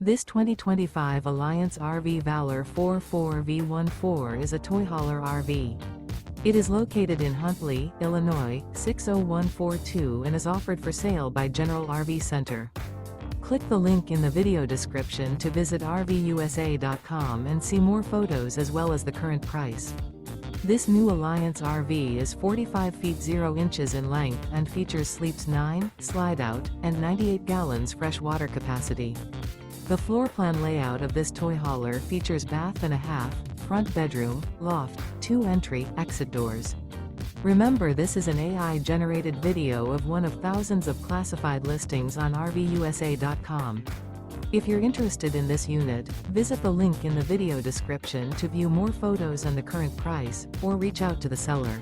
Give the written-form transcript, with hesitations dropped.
This 2025 Alliance RV Valor 44V14 is a toy hauler RV. It is located in Huntley, Illinois, 60142 and is offered for sale by General RV Center. Click the link in the video description to visit RVUSA.com and see more photos as well as the current price. This new Alliance RV is 45 feet 0 inches in length and features sleeps 9, slide-out, and 98 gallons fresh water capacity. The floor plan layout of this toy hauler features bath and a half, front bedroom, loft, 2 entry, exit doors. Remember, this is an AI-generated video of one of thousands of classified listings on RVUSA.com. If you're interested in this unit, visit the link in the video description to view more photos and the current price, or reach out to the seller.